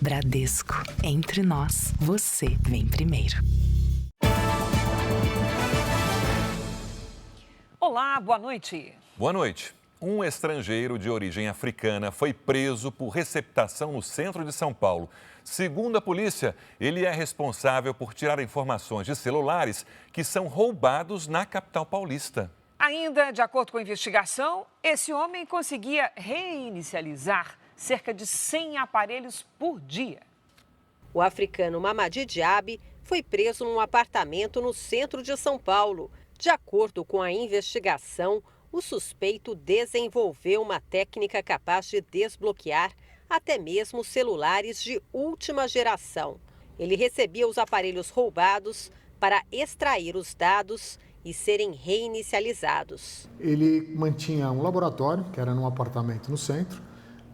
Bradesco. Entre nós, você vem primeiro. Olá, boa noite. Boa noite. Um estrangeiro de origem africana foi preso por receptação no centro de São Paulo. Segundo a polícia, ele é responsável por tirar informações de celulares que são roubados na capital paulista. Ainda de acordo com a investigação, esse homem conseguia reinicializar cerca de 100 aparelhos por dia. O africano Mamadi Diaby foi preso num apartamento no centro de São Paulo. De acordo com a investigação, o suspeito desenvolveu uma técnica capaz de desbloquear até mesmo celulares de última geração. Ele recebia os aparelhos roubados para extrair os dados e serem reinicializados. Ele mantinha um laboratório, que era num apartamento no centro,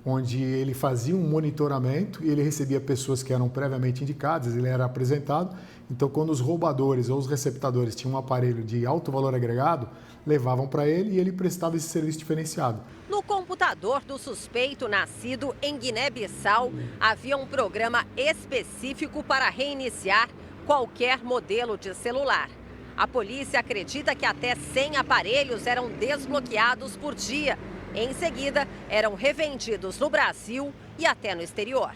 onde ele fazia um monitoramento e ele recebia pessoas que eram previamente indicadas, ele era apresentado. Então, quando os roubadores ou os receptadores tinham um aparelho de alto valor agregado, levavam para ele e ele prestava esse serviço diferenciado. No computador do suspeito nascido em Guiné-Bissau, havia um programa específico para reiniciar qualquer modelo de celular. A polícia acredita que até 100 aparelhos eram desbloqueados por dia. Em seguida, eram revendidos no Brasil e até no exterior.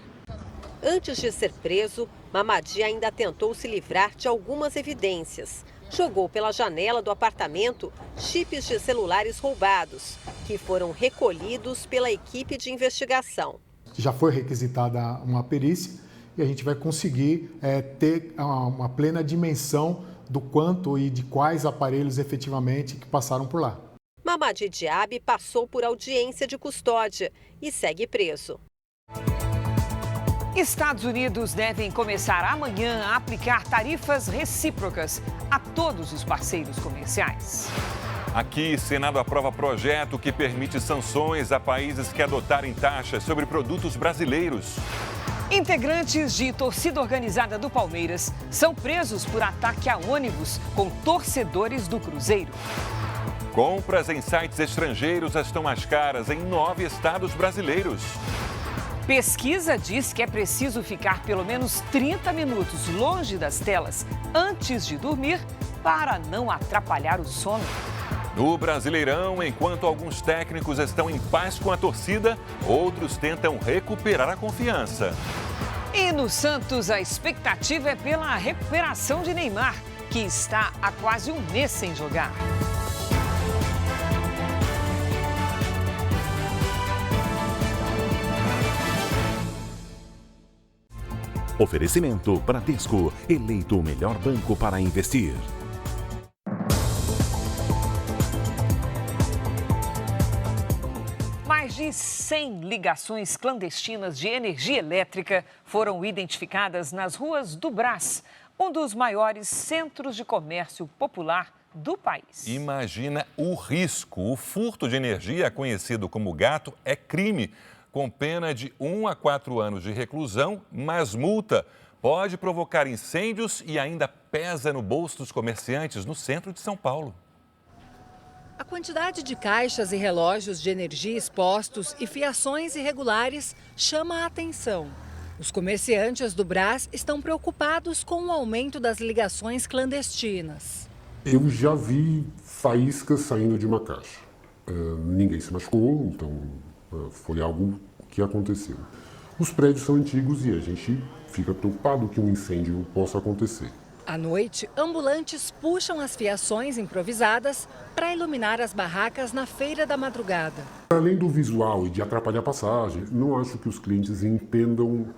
Antes de ser preso, Mamadi ainda tentou se livrar de algumas evidências. Jogou pela janela do apartamento chips de celulares roubados, que foram recolhidos pela equipe de investigação. Já foi requisitada uma perícia e a gente vai conseguir ter uma plena dimensão do quanto e de quais aparelhos efetivamente que passaram por lá. Mamadi Diaby passou por audiência de custódia e segue preso. Estados Unidos devem começar amanhã a aplicar tarifas recíprocas a todos os parceiros comerciais. Aqui, Senado aprova projeto que permite sanções a países que adotarem taxas sobre produtos brasileiros. Integrantes de torcida organizada do Palmeiras são presos por ataque a ônibus com torcedores do Cruzeiro. Compras em sites estrangeiros estão mais caras em 9 estados brasileiros. Pesquisa diz que é preciso ficar pelo menos 30 minutos longe das telas antes de dormir para não atrapalhar o sono. No Brasileirão, enquanto alguns técnicos estão em paz com a torcida, outros tentam recuperar a confiança. E no Santos, a expectativa é pela recuperação de Neymar, que está há quase um mês sem jogar. Oferecimento Bradesco, eleito o melhor banco para investir. Mais de 100 ligações clandestinas de energia elétrica foram identificadas nas ruas do Brás, um dos maiores centros de comércio popular do país. Imagina o risco. O furto de energia, conhecido como gato, é crime, com pena de 1 a 4 anos de reclusão, mas multa. Pode provocar incêndios e ainda pesa no bolso dos comerciantes no centro de São Paulo. A quantidade de caixas e relógios de energia expostos e fiações irregulares chama a atenção. Os comerciantes do Brás estão preocupados com o aumento das ligações clandestinas. Eu já vi faíscas saindo de uma caixa. Ninguém se machucou, então foi algo que aconteceu. Os prédios são antigos e a gente fica preocupado que um incêndio possa acontecer. À noite, ambulantes puxam as fiações improvisadas para iluminar as barracas na feira da madrugada. Além do visual e de atrapalhar a passagem, não acho que os clientes entendam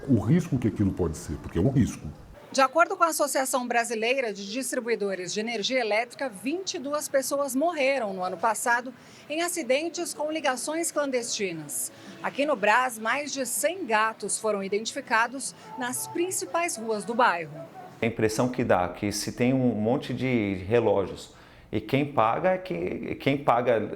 o risco que aquilo pode ser, porque é um risco. De acordo com a Associação Brasileira de Distribuidores de Energia Elétrica, 22 pessoas morreram no ano passado em acidentes com ligações clandestinas. Aqui no Brás, mais de 100 gatos foram identificados nas principais ruas do bairro. A impressão que dá que se tem um monte de relógios e quem paga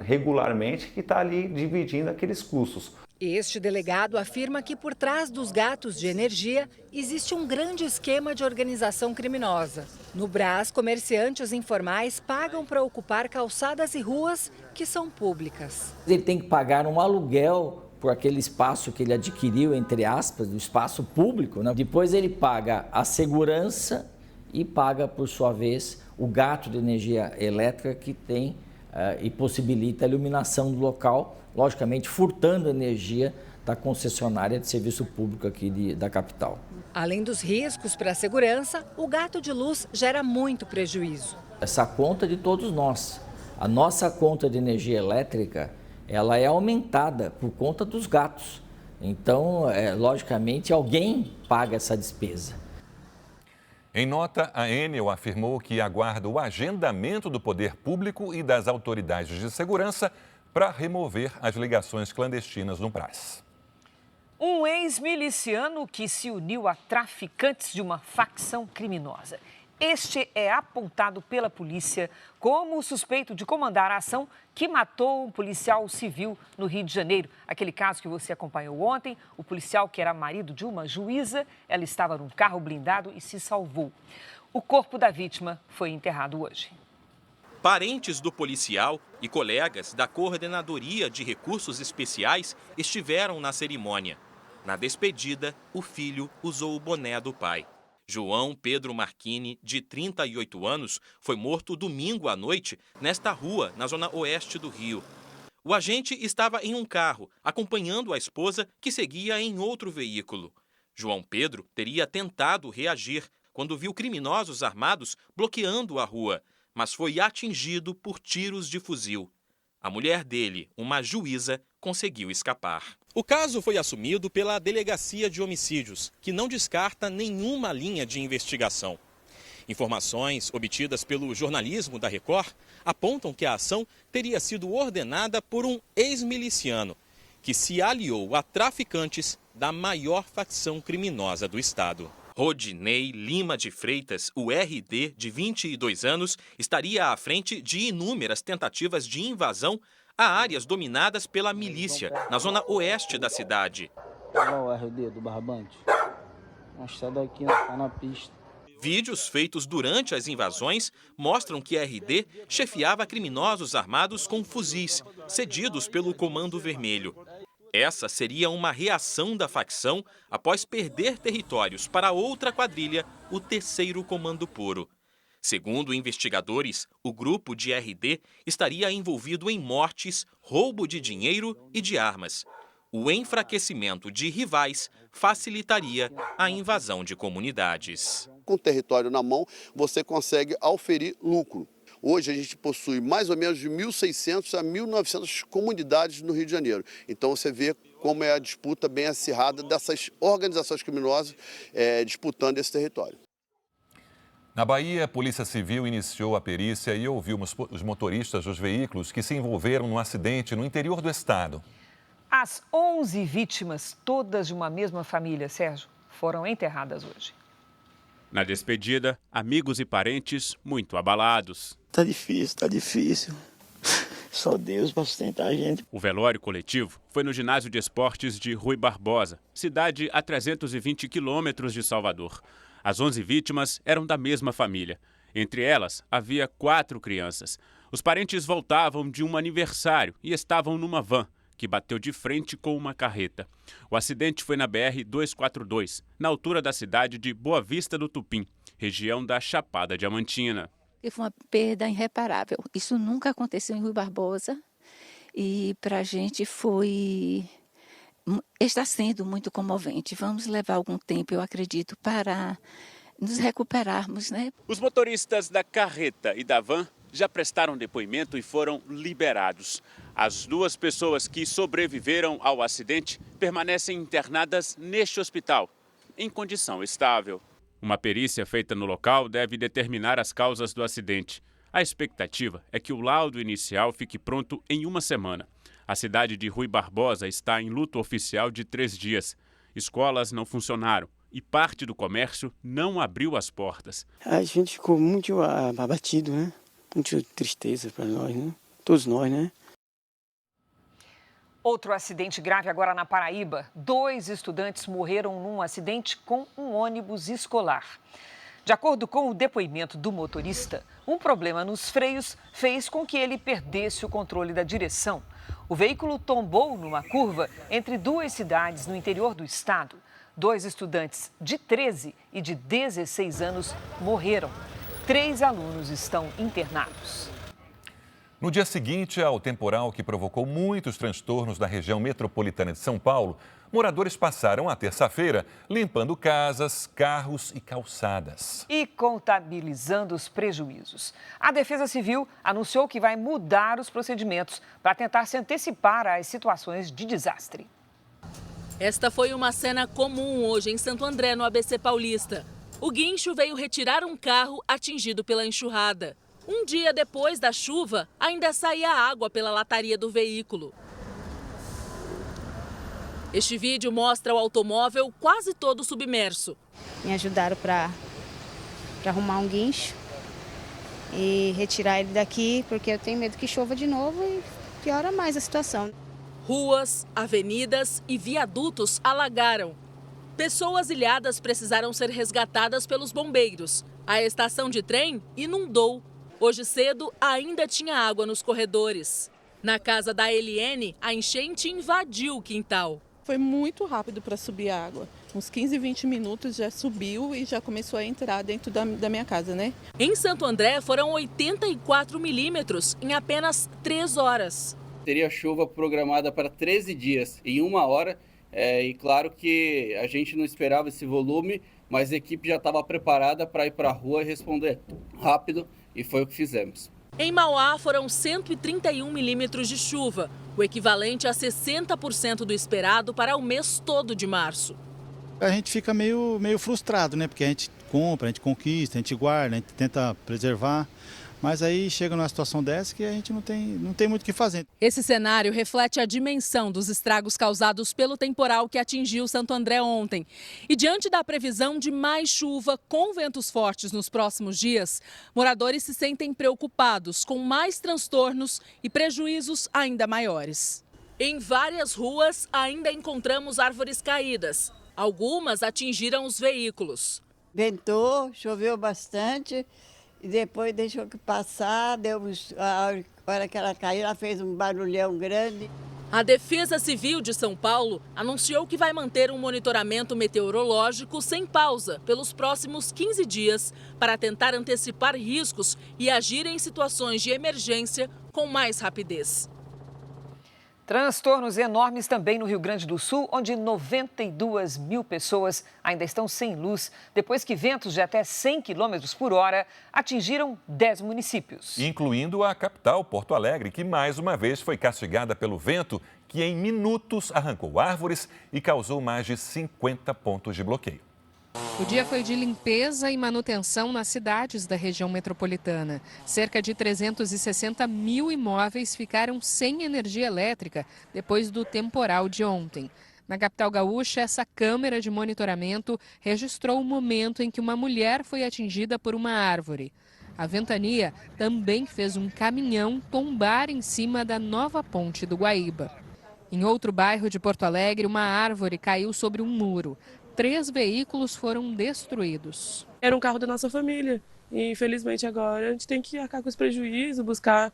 regularmente que está ali dividindo aqueles custos. Este delegado afirma que por trás dos gatos de energia existe um grande esquema de organização criminosa. No Brás, comerciantes informais pagam para ocupar calçadas e ruas que são públicas. Ele tem que pagar um aluguel por aquele espaço que ele adquiriu, entre aspas, do espaço público, né? Depois ele paga a segurança e paga, por sua vez, o gasto de energia elétrica que tem e possibilita a iluminação do local, logicamente furtando energia da concessionária de serviço público aqui da capital. Além dos riscos para a segurança, o gasto de luz gera muito prejuízo. Essa conta é de todos nós. A nossa conta de energia elétrica, ela é aumentada por conta dos gatos. Então, logicamente, alguém paga essa despesa. Em nota, a Enel afirmou que aguarda o agendamento do poder público e das autoridades de segurança para remover as ligações clandestinas no Brás. Um ex-miliciano que se uniu a traficantes de uma facção criminosa. Este é apontado pela polícia como o suspeito de comandar a ação que matou um policial civil no Rio de Janeiro. Aquele caso que você acompanhou ontem, o policial que era marido de uma juíza, ela estava num carro blindado e se salvou. O corpo da vítima foi enterrado hoje. Parentes do policial e colegas da Coordenadoria de Recursos Especiais estiveram na cerimônia. Na despedida, o filho usou o boné do pai. João Pedro Marchini, de 38 anos, foi morto domingo à noite nesta rua, na zona oeste do Rio. O agente estava em um carro, acompanhando a esposa, que seguia em outro veículo. João Pedro teria tentado reagir quando viu criminosos armados bloqueando a rua, mas foi atingido por tiros de fuzil. A mulher dele, uma juíza, conseguiu escapar. O caso foi assumido pela Delegacia de Homicídios, que não descarta nenhuma linha de investigação. Informações obtidas pelo jornalismo da Record apontam que a ação teria sido ordenada por um ex-miliciano, que se aliou a traficantes da maior facção criminosa do estado. Rodinei Lima de Freitas, o RD, de 22 anos, estaria à frente de inúmeras tentativas de invasão a áreas dominadas pela milícia, na zona oeste da cidade. Olha o RD do Barbante. Nós sai daqui, tá na pista. Vídeos feitos durante as invasões mostram que RD chefiava criminosos armados com fuzis, cedidos pelo Comando Vermelho. Essa seria uma reação da facção após perder territórios para outra quadrilha, o 3º Comando Puro. Segundo investigadores, o grupo de RD estaria envolvido em mortes, roubo de dinheiro e de armas. O enfraquecimento de rivais facilitaria a invasão de comunidades. Com o território na mão, você consegue auferir lucro. Hoje a gente possui mais ou menos de 1.600 a 1.900 comunidades no Rio de Janeiro. Então você vê como é a disputa bem acirrada dessas organizações criminosas disputando esse território. Na Bahia, a Polícia Civil iniciou a perícia e ouviu os motoristas dos veículos que se envolveram no acidente no interior do estado. As 11 vítimas, todas de uma mesma família, Sérgio, foram enterradas hoje. Na despedida, amigos e parentes muito abalados. Tá difícil. Só Deus para sustentar a gente. O velório coletivo foi no ginásio de esportes de Rui Barbosa, cidade a 320 quilômetros de Salvador. As 11 vítimas eram da mesma família. Entre elas, havia 4 crianças. Os parentes voltavam de um aniversário e estavam numa van, que bateu de frente com uma carreta. O acidente foi na BR-242, na altura da cidade de Boa Vista do Tupim, região da Chapada Diamantina. Foi uma perda irreparável. Isso nunca aconteceu em Rui Barbosa e para a gente está sendo muito comovente. Vamos levar algum tempo, eu acredito, para nos recuperarmos, né? Os motoristas da carreta e da van já prestaram depoimento e foram liberados. As 2 pessoas que sobreviveram ao acidente permanecem internadas neste hospital, em condição estável. Uma perícia feita no local deve determinar as causas do acidente. A expectativa é que o laudo inicial fique pronto em 1 semana. A cidade de Rui Barbosa está em luto oficial de 3 dias. Escolas não funcionaram e parte do comércio não abriu as portas. A gente ficou muito abatido, né? Muita tristeza para nós, né? Todos nós, né? Outro acidente grave agora na Paraíba. 2 estudantes morreram num acidente com um ônibus escolar. De acordo com o depoimento do motorista, um problema nos freios fez com que ele perdesse o controle da direção. O veículo tombou numa curva entre duas cidades no interior do estado. 2 estudantes de 13 e de 16 anos morreram. 3 alunos estão internados. No dia seguinte ao temporal que provocou muitos transtornos na região metropolitana de São Paulo, moradores passaram a terça-feira limpando casas, carros e calçadas. E contabilizando os prejuízos. A Defesa Civil anunciou que vai mudar os procedimentos para tentar se antecipar às situações de desastre. Esta foi uma cena comum hoje em Santo André, no ABC Paulista. O guincho veio retirar um carro atingido pela enxurrada. Um dia depois da chuva, ainda saía água pela lataria do veículo. Este vídeo mostra o automóvel quase todo submerso. Me ajudaram para arrumar um guincho e retirar ele daqui, porque eu tenho medo que chova de novo e piora mais a situação. Ruas, avenidas e viadutos alagaram. Pessoas ilhadas precisaram ser resgatadas pelos bombeiros. A estação de trem inundou. Hoje cedo, ainda tinha água nos corredores. Na casa da Eliene, a enchente invadiu o quintal. Foi muito rápido para subir a água. Uns 15, 20 minutos já subiu e já começou a entrar dentro da minha casa, né? Em Santo André, foram 84 milímetros em apenas 3 horas. Teria chuva programada para 13 dias em 1 hora. E claro que a gente não esperava esse volume, mas a equipe já estava preparada para ir para a rua e responder rápido. E foi o que fizemos. Em Mauá foram 131 milímetros de chuva, o equivalente a 60% do esperado para o mês todo de março. A gente fica meio frustrado, né? Porque a gente compra, a gente conquista, a gente guarda, a gente tenta preservar. Mas aí chega numa situação dessa que a gente não tem muito o que fazer. Esse cenário reflete a dimensão dos estragos causados pelo temporal que atingiu Santo André ontem. E diante da previsão de mais chuva com ventos fortes nos próximos dias, moradores se sentem preocupados com mais transtornos e prejuízos ainda maiores. Em várias ruas ainda encontramos árvores caídas. Algumas atingiram os veículos. Ventou, choveu bastante. E depois deixou que passar, a hora que ela caiu, ela fez um barulhão grande. A Defesa Civil de São Paulo anunciou que vai manter um monitoramento meteorológico sem pausa pelos próximos 15 dias para tentar antecipar riscos e agir em situações de emergência com mais rapidez. Transtornos enormes também no Rio Grande do Sul, onde 92 mil pessoas ainda estão sem luz, depois que ventos de até 100 km por hora atingiram 10 municípios. Incluindo a capital, Porto Alegre, que mais uma vez foi castigada pelo vento, que em minutos arrancou árvores e causou mais de 50 pontos de bloqueio. O dia foi de limpeza e manutenção nas cidades da região metropolitana. Cerca de 360 mil imóveis ficaram sem energia elétrica depois do temporal de ontem. Na capital gaúcha, essa câmera de monitoramento registrou o momento em que uma mulher foi atingida por uma árvore. A ventania também fez um caminhão tombar em cima da nova ponte do Guaíba. Em outro bairro de Porto Alegre, uma árvore caiu sobre um muro. 3 veículos foram destruídos. Era um carro da nossa família e infelizmente agora a gente tem que arcar com esse prejuízo, buscar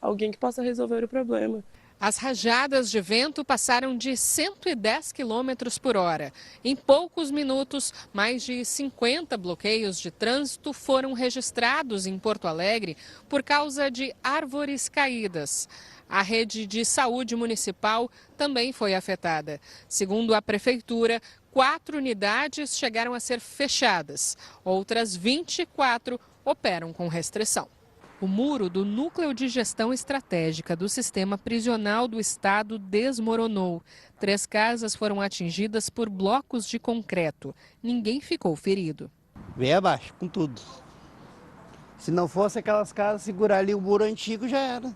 alguém que possa resolver o problema. As rajadas de vento passaram de 110 km por hora. Em poucos minutos, mais de 50 bloqueios de trânsito foram registrados em Porto Alegre por causa de árvores caídas. A rede de saúde municipal também foi afetada. Segundo a prefeitura, 4 unidades chegaram a ser fechadas. Outras 24 operam com restrição. O muro do Núcleo de Gestão Estratégica do Sistema Prisional do Estado desmoronou. 3 casas foram atingidas por blocos de concreto. Ninguém ficou ferido. Veio abaixo, com tudo. Se não fosse aquelas casas segurar ali o muro antigo, já era.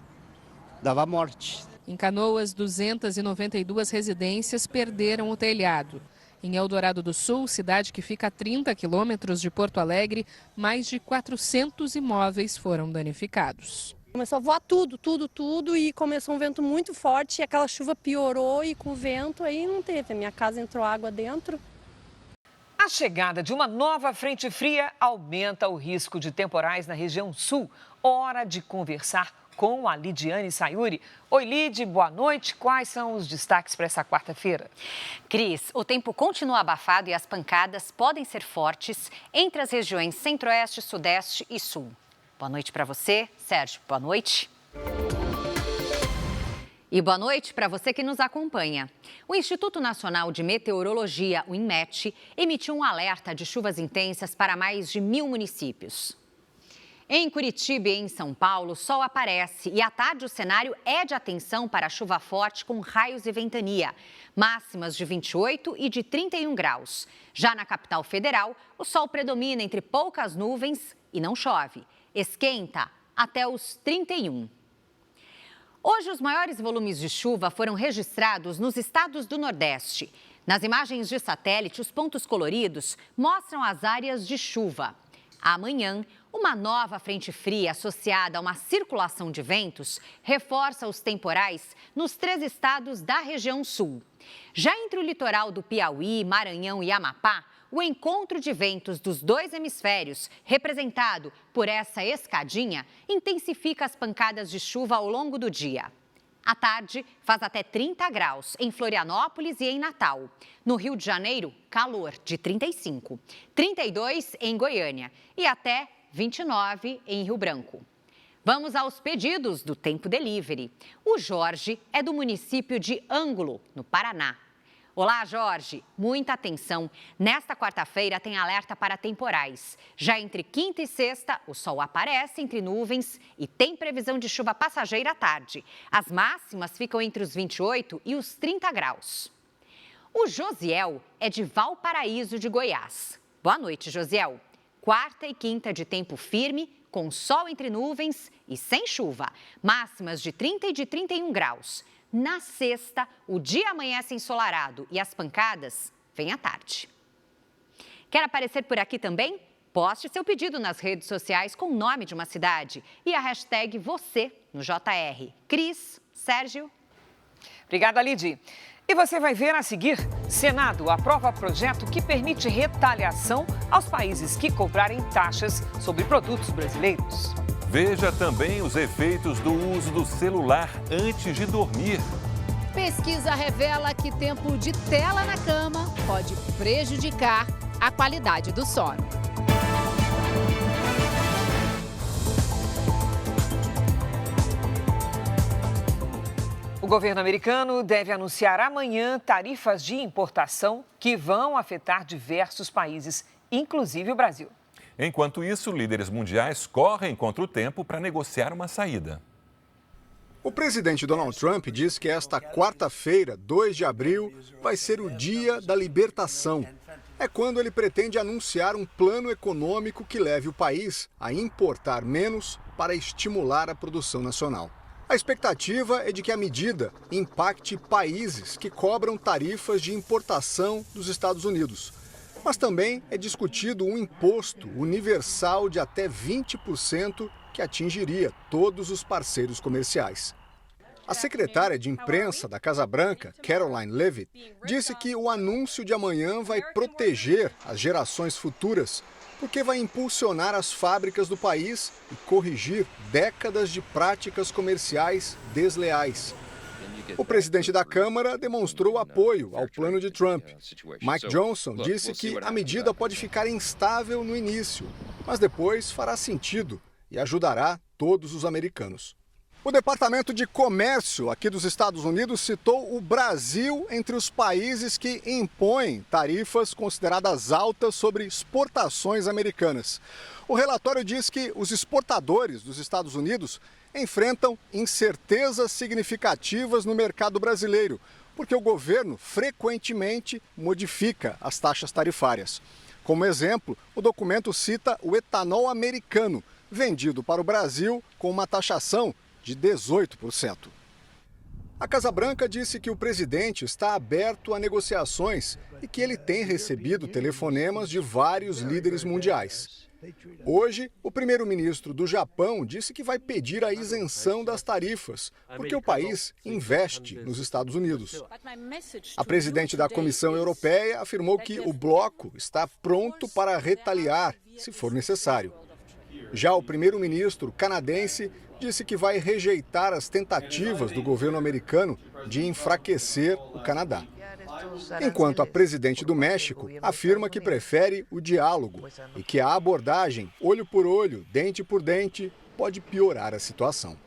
Dava morte. Em Canoas, 292 residências perderam o telhado. Em Eldorado do Sul, cidade que fica a 30 quilômetros de Porto Alegre, mais de 400 imóveis foram danificados. Começou a voar tudo e começou um vento muito forte e aquela chuva piorou e com o vento aí não teve. A minha casa entrou água dentro. A chegada de uma nova frente fria aumenta o risco de temporais na região sul. Hora de conversar com a Lidiane Sayuri. Oi, Lid, boa noite. Quais são os destaques para essa quarta-feira? Cris, o tempo continua abafado e as pancadas podem ser fortes entre as regiões Centro-Oeste, Sudeste e Sul. Boa noite para você, Sérgio. Boa noite. E boa noite para você que nos acompanha. O Instituto Nacional de Meteorologia, o INMET, emitiu um alerta de chuvas intensas para mais de 1.000 municípios. Em Curitiba e em São Paulo, o sol aparece e à tarde o cenário é de atenção para chuva forte com raios e ventania. Máximas de 28 e de 31 graus. Já na capital federal, o sol predomina entre poucas nuvens e não chove. Esquenta até os 31. Hoje, os maiores volumes de chuva foram registrados nos estados do Nordeste. Nas imagens de satélite, os pontos coloridos mostram as áreas de chuva. Amanhã, uma nova frente fria associada a uma circulação de ventos reforça os temporais nos 3 estados da região sul. Já entre o litoral do Piauí, Maranhão e Amapá, o encontro de ventos dos 2 hemisférios, representado por essa escadinha, intensifica as pancadas de chuva ao longo do dia. À tarde, faz até 30 graus em Florianópolis e em Natal. No Rio de Janeiro, calor de 35, 32 em Goiânia e até 29 em Rio Branco. Vamos aos pedidos do Tempo Delivery. O Jorge é do município de Ângulo, no Paraná. Olá, Jorge. Muita atenção. Nesta quarta-feira tem alerta para temporais. Já entre quinta e sexta, o sol aparece entre nuvens e tem previsão de chuva passageira à tarde. As máximas ficam entre os 28 e os 30 graus. O Josiel é de Valparaíso de Goiás. Boa noite, Josiel. Quarta e quinta de tempo firme, com sol entre nuvens e sem chuva. Máximas de 30 e de 31 graus. Na sexta, o dia amanhece ensolarado e as pancadas vêm à tarde. Quer aparecer por aqui também? Poste seu pedido nas redes sociais com o nome de uma cidade e a hashtag você no JR. Cris, Sérgio. Obrigada, Lidy. E você vai ver a seguir: Senado aprova projeto que permite retaliação aos países que cobrarem taxas sobre produtos brasileiros. Veja também os efeitos do uso do celular antes de dormir. Pesquisa revela que tempo de tela na cama pode prejudicar a qualidade do sono. O governo americano deve anunciar amanhã tarifas de importação que vão afetar diversos países, inclusive o Brasil. Enquanto isso, líderes mundiais correm contra o tempo para negociar uma saída. O presidente Donald Trump diz que esta quarta-feira, 2 de abril, vai ser o dia da libertação. É quando ele pretende anunciar um plano econômico que leve o país a importar menos para estimular a produção nacional. A expectativa é de que a medida impacte países que cobram tarifas de importação dos Estados Unidos. Mas também é discutido um imposto universal de até 20% que atingiria todos os parceiros comerciais. A secretária de imprensa da Casa Branca, Caroline Leavitt, disse que o anúncio de amanhã vai proteger as gerações futuras, porque vai impulsionar as fábricas do país e corrigir décadas de práticas comerciais desleais. O presidente da Câmara demonstrou apoio ao plano de Trump. Mike Johnson disse que a medida pode ficar instável no início, mas depois fará sentido e ajudará todos os americanos. O Departamento de Comércio aqui dos Estados Unidos citou o Brasil entre os países que impõem tarifas consideradas altas sobre exportações americanas. O relatório diz que os exportadores dos Estados Unidos enfrentam incertezas significativas no mercado brasileiro, porque o governo frequentemente modifica as taxas tarifárias. Como exemplo, o documento cita o etanol americano, vendido para o Brasil com uma taxação de 18%. A Casa Branca disse que o presidente está aberto a negociações e que ele tem recebido telefonemas de vários líderes mundiais. Hoje, o primeiro-ministro do Japão disse que vai pedir a isenção das tarifas, porque o país investe nos Estados Unidos. A presidente da Comissão Europeia afirmou que o bloco está pronto para retaliar, se for necessário. Já o primeiro-ministro canadense disse que vai rejeitar as tentativas do governo americano de enfraquecer o Canadá. Enquanto a presidente do México afirma que prefere o diálogo e que a abordagem olho por olho, dente por dente, pode piorar a situação.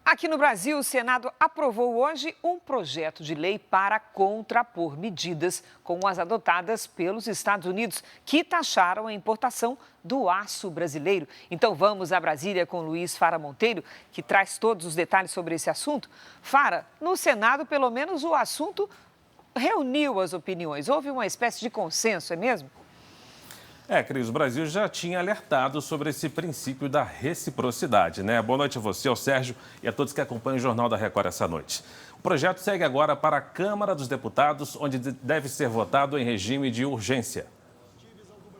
Aqui no Brasil, o Senado aprovou hoje um projeto de lei para contrapor medidas como as adotadas pelos Estados Unidos, que taxaram a importação do aço brasileiro. Então vamos a Brasília com Luiz Fara Monteiro, que traz todos os detalhes sobre esse assunto. Fara, no Senado, pelo menos o assunto reuniu as opiniões. Houve uma espécie de consenso, é mesmo? Cris, o Brasil já tinha alertado sobre esse princípio da reciprocidade, né? Boa noite a você, ao Sérgio e a todos que acompanham o Jornal da Record essa noite. O projeto segue agora para a Câmara dos Deputados, onde deve ser votado em regime de urgência.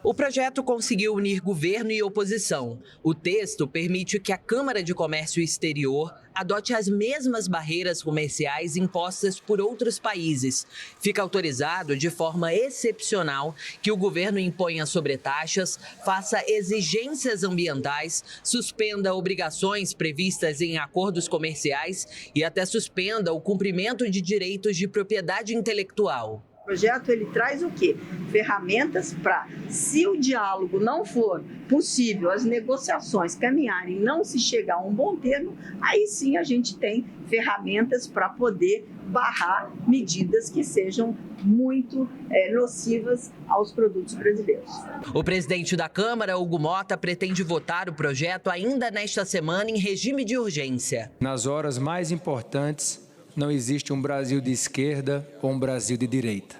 O projeto conseguiu unir governo e oposição. O texto permite que a Câmara de Comércio Exterior adote as mesmas barreiras comerciais impostas por outros países. Fica autorizado de forma excepcional que o governo imponha sobretaxas, faça exigências ambientais, suspenda obrigações previstas em acordos comerciais e até suspenda o cumprimento de direitos de propriedade intelectual. O projeto ele traz o quê? Ferramentas para, se o diálogo não for possível, as negociações caminharem, não se chegar a um bom termo, aí sim a gente tem ferramentas para poder barrar medidas que sejam muito nocivas aos produtos brasileiros. O presidente da Câmara, Hugo Mota, pretende votar o projeto ainda nesta semana em regime de urgência. Nas horas mais importantes, não existe um Brasil de esquerda ou um Brasil de direita.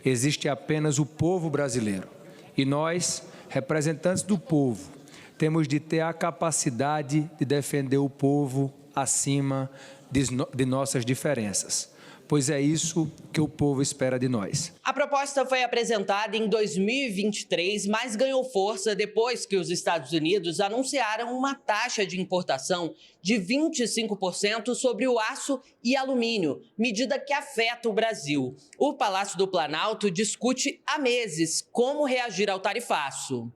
Existe apenas o povo brasileiro. E nós, representantes do povo, temos de ter a capacidade de defender o povo acima de nossas diferenças. Pois é isso que o povo espera de nós. A proposta foi apresentada em 2023, mas ganhou força depois que os Estados Unidos anunciaram uma taxa de importação de 25% sobre o aço e alumínio, medida que afeta o Brasil. O Palácio do Planalto discute há meses como reagir ao tarifaço.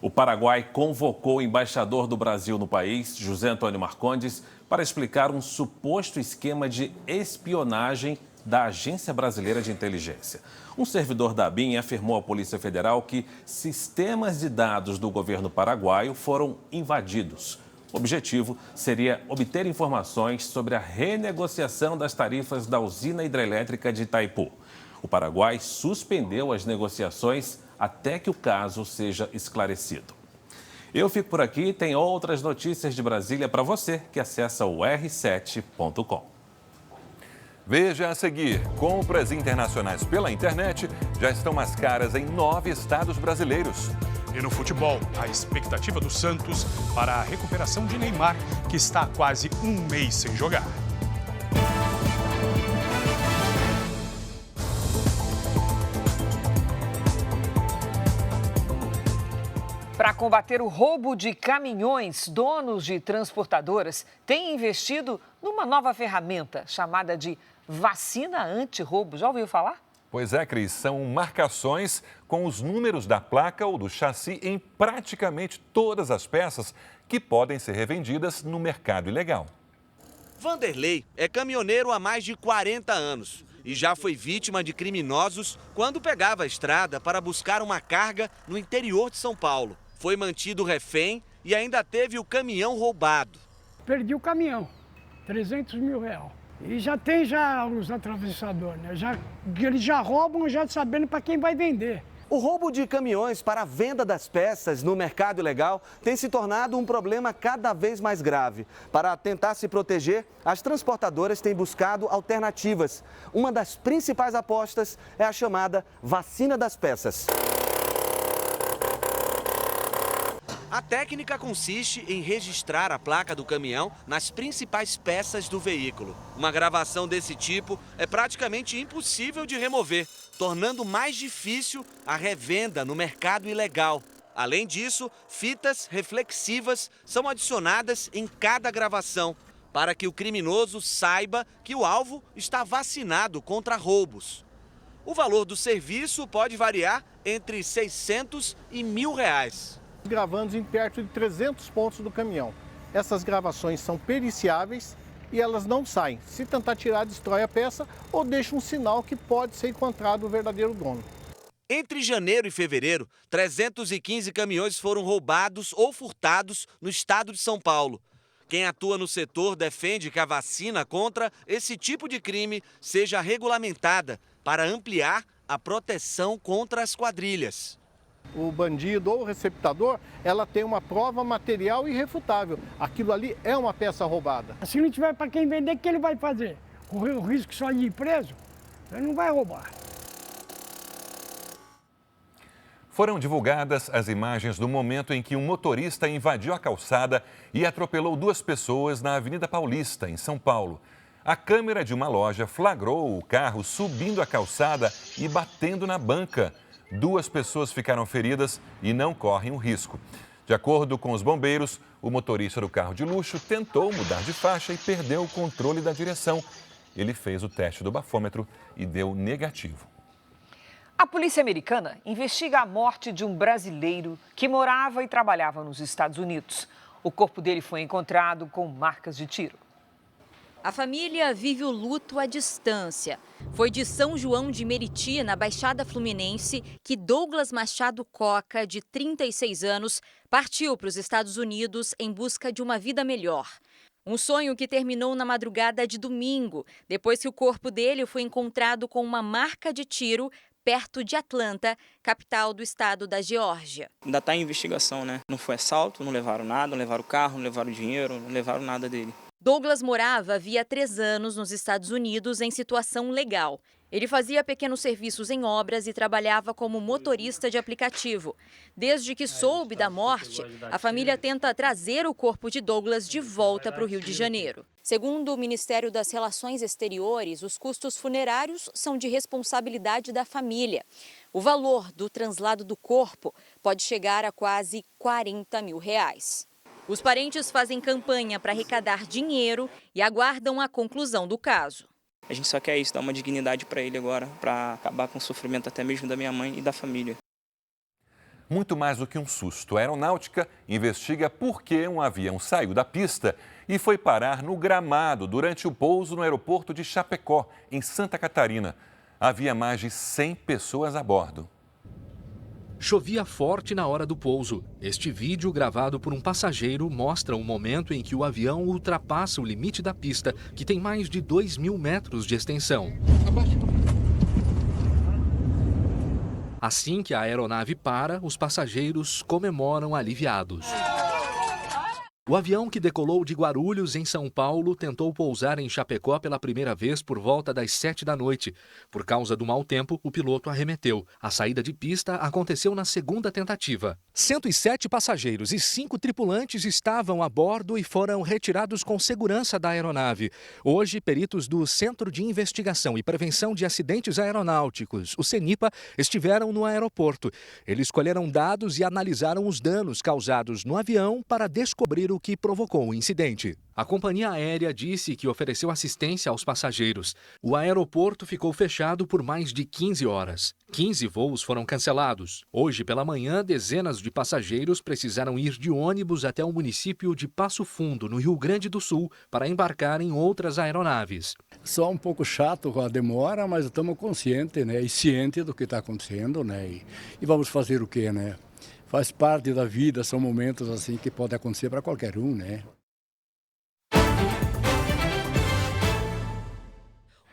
O Paraguai convocou o embaixador do Brasil no país, José Antônio Marcondes, para explicar um suposto esquema de espionagem da Agência Brasileira de Inteligência. Um servidor da ABIN afirmou à Polícia Federal que sistemas de dados do governo paraguaio foram invadidos. O objetivo seria obter informações sobre a renegociação das tarifas da usina hidrelétrica de Itaipu. O Paraguai suspendeu as negociações até que o caso seja esclarecido. Eu fico por aqui, tem outras notícias de Brasília para você que acessa o r7.com. Veja a seguir, compras internacionais pela internet já estão mais caras em 9 estados brasileiros. E no futebol, a expectativa do Santos para a recuperação de Neymar, que está há quase um mês sem jogar. Para combater o roubo de caminhões, donos de transportadoras têm investido numa nova ferramenta chamada de vacina anti-roubo. Já ouviu falar? Pois é, Cris, são marcações com os números da placa ou do chassi em praticamente todas as peças que podem ser revendidas no mercado ilegal. Vanderlei é caminhoneiro há mais de 40 anos e já foi vítima de criminosos quando pegava a estrada para buscar uma carga no interior de São Paulo. Foi mantido refém e ainda teve o caminhão roubado. Perdi o caminhão, 300 mil reais. E já tem os atravessadores, né? Eles já roubam já sabendo para quem vai vender. O roubo de caminhões para a venda das peças no mercado ilegal tem se tornado um problema cada vez mais grave. Para tentar se proteger, as transportadoras têm buscado alternativas. Uma das principais apostas é a chamada vacina das peças. A técnica consiste em registrar a placa do caminhão nas principais peças do veículo. Uma gravação desse tipo é praticamente impossível de remover, tornando mais difícil a revenda no mercado ilegal. Além disso, fitas reflexivas são adicionadas em cada gravação, para que o criminoso saiba que o alvo está vacinado contra roubos. O valor do serviço pode variar entre R$ 600 e R$ 1.000. Gravando em perto de 300 pontos do caminhão. Essas gravações são periciáveis e elas não saem. Se tentar tirar, destrói a peça ou deixa um sinal que pode ser encontrado o verdadeiro dono. Entre janeiro e fevereiro, 315 caminhões foram roubados ou furtados no estado de São Paulo. Quem atua no setor defende que a vacina contra esse tipo de crime seja regulamentada para ampliar a proteção contra as quadrilhas. O bandido ou o receptador, ela tem uma prova material irrefutável. Aquilo ali é uma peça roubada. Se não tiver para quem vender, o que ele vai fazer? Correr o risco só de ir preso? Ele não vai roubar. Foram divulgadas as imagens do momento em que um motorista invadiu a calçada e atropelou 2 pessoas na Avenida Paulista, em São Paulo. A câmera de uma loja flagrou o carro subindo a calçada e batendo na banca. 2 pessoas ficaram feridas e não correm o risco. De acordo com os bombeiros, o motorista do carro de luxo tentou mudar de faixa e perdeu o controle da direção. Ele fez o teste do bafômetro e deu negativo. A polícia americana investiga a morte de um brasileiro que morava e trabalhava nos Estados Unidos. O corpo dele foi encontrado com marcas de tiro. A família vive o luto à distância. Foi de São João de Meriti, na Baixada Fluminense, que Douglas Machado Coca, de 36 anos, partiu para os Estados Unidos em busca de uma vida melhor. Um sonho que terminou na madrugada de domingo, depois que o corpo dele foi encontrado com uma marca de tiro perto de Atlanta, capital do estado da Geórgia. Ainda está em investigação, né? Não foi assalto, não levaram nada, não levaram o carro, não levaram dinheiro, não levaram nada dele. Douglas morava havia 3 anos nos Estados Unidos em situação legal. Ele fazia pequenos serviços em obras e trabalhava como motorista de aplicativo. Desde que soube da morte, a família tenta trazer o corpo de Douglas de volta para o Rio de Janeiro. Segundo o Ministério das Relações Exteriores, os custos funerários são de responsabilidade da família. O valor do translado do corpo pode chegar a quase R$40 mil. Os parentes fazem campanha para arrecadar dinheiro e aguardam a conclusão do caso. A gente só quer isso, dar uma dignidade para ele agora, para acabar com o sofrimento até mesmo da minha mãe e da família. Muito mais do que um susto, a aeronáutica investiga por que um avião saiu da pista e foi parar no gramado durante o pouso no aeroporto de Chapecó, em Santa Catarina. Havia mais de 100 pessoas a bordo. Chovia forte na hora do pouso. Este vídeo, gravado por um passageiro, mostra o momento em que o avião ultrapassa o limite da pista, que tem mais de 2.000 metros de extensão. Assim que a aeronave para, os passageiros comemoram aliviados. O avião que decolou de Guarulhos, em São Paulo, tentou pousar em Chapecó pela primeira vez por volta das 7 da noite. Por causa do mau tempo, o piloto arremeteu. A saída de pista aconteceu na segunda tentativa. 107 passageiros e 5 tripulantes estavam a bordo e foram retirados com segurança da aeronave. Hoje, peritos do Centro de Investigação e Prevenção de Acidentes Aeronáuticos, o CENIPA, estiveram no aeroporto. Eles colheram dados e analisaram os danos causados no avião para descobrir o que provocou o incidente. A companhia aérea disse que ofereceu assistência aos passageiros. O aeroporto ficou fechado por mais de 15 horas. 15 voos foram cancelados. Hoje pela manhã, dezenas de passageiros precisaram ir de ônibus até o município de Passo Fundo, no Rio Grande do Sul, para embarcar em outras aeronaves. Só um pouco chato com a demora, mas estamos conscientes, né? E cientes do que está acontecendo, né? E vamos fazer o quê, né? Faz parte da vida, são momentos assim que podem acontecer para qualquer um, né?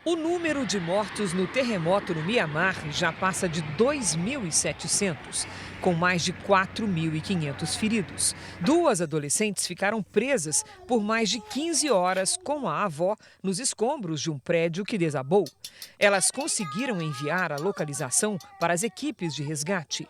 O número de mortos no terremoto no Mianmar já passa de 2.700, com mais de 4.500 feridos. 2 adolescentes ficaram presas por mais de 15 horas com a avó nos escombros de um prédio que desabou. Elas conseguiram enviar a localização para as equipes de resgate.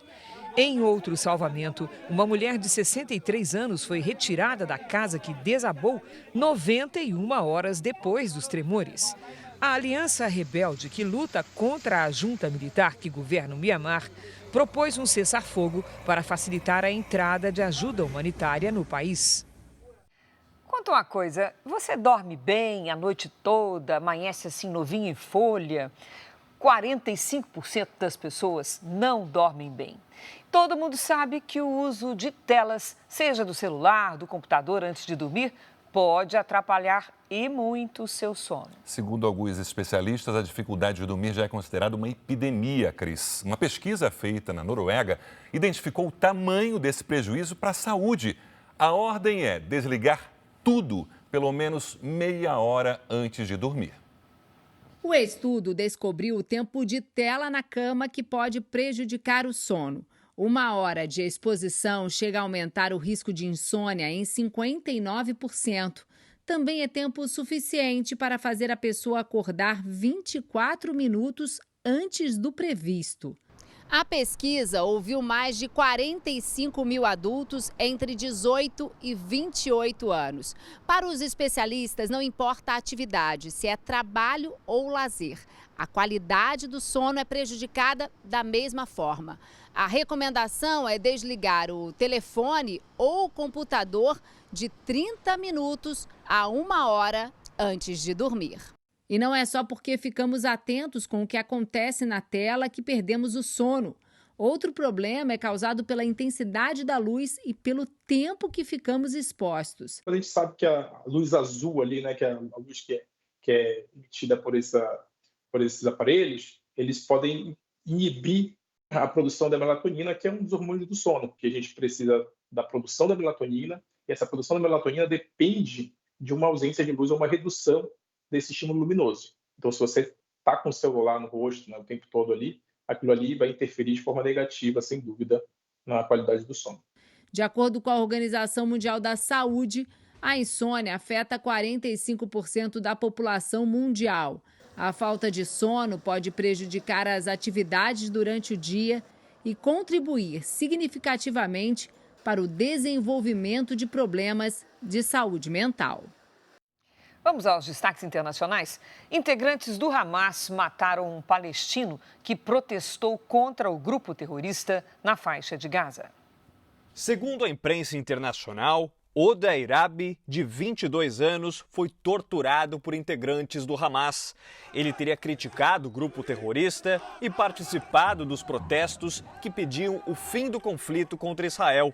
Em outro salvamento, uma mulher de 63 anos foi retirada da casa que desabou 91 horas depois dos tremores. A Aliança Rebelde, que luta contra a junta militar que governa o Mianmar, propôs um cessar-fogo para facilitar a entrada de ajuda humanitária no país. Conta uma coisa, você dorme bem a noite toda, amanhece assim novinho em folha? 45% das pessoas não dormem bem. Todo mundo sabe que o uso de telas, seja do celular, do computador antes de dormir, pode atrapalhar e muito o seu sono. Segundo alguns especialistas, a dificuldade de dormir já é considerada uma epidemia, Cris. Uma pesquisa feita na Noruega identificou o tamanho desse prejuízo para a saúde. A ordem é desligar tudo, pelo menos meia hora antes de dormir. O estudo descobriu o tempo de tela na cama que pode prejudicar o sono. 1 hora de exposição chega a aumentar o risco de insônia em 59%. Também é tempo suficiente para fazer a pessoa acordar 24 minutos antes do previsto. A pesquisa ouviu mais de 45 mil adultos entre 18 e 28 anos. Para os especialistas, não importa a atividade, se é trabalho ou lazer. A qualidade do sono é prejudicada da mesma forma. A recomendação é desligar o telefone ou o computador de 30 minutos a 1 hora antes de dormir. E não é só porque ficamos atentos com o que acontece na tela que perdemos o sono. Outro problema é causado pela intensidade da luz e pelo tempo que ficamos expostos. A gente sabe que a luz azul ali, né, que é a luz que é emitida por esses aparelhos, eles podem inibir a produção da melatonina, que é um dos hormônios do sono, porque a gente precisa da produção da melatonina, e essa produção da melatonina depende de uma ausência de luz ou uma redução desse estímulo luminoso. Então, se você está com o celular no rosto, né, o tempo todo ali, aquilo ali vai interferir de forma negativa, sem dúvida, na qualidade do sono. De acordo com a Organização Mundial da Saúde, a insônia afeta 45% da população mundial. A falta de sono pode prejudicar as atividades durante o dia e contribuir significativamente para o desenvolvimento de problemas de saúde mental. Vamos aos destaques internacionais. Integrantes do Hamas mataram um palestino que protestou contra o grupo terrorista na faixa de Gaza. Segundo a imprensa internacional, Oda Irabi, de 22 anos, foi torturado por integrantes do Hamas. Ele teria criticado o grupo terrorista e participado dos protestos que pediam o fim do conflito contra Israel.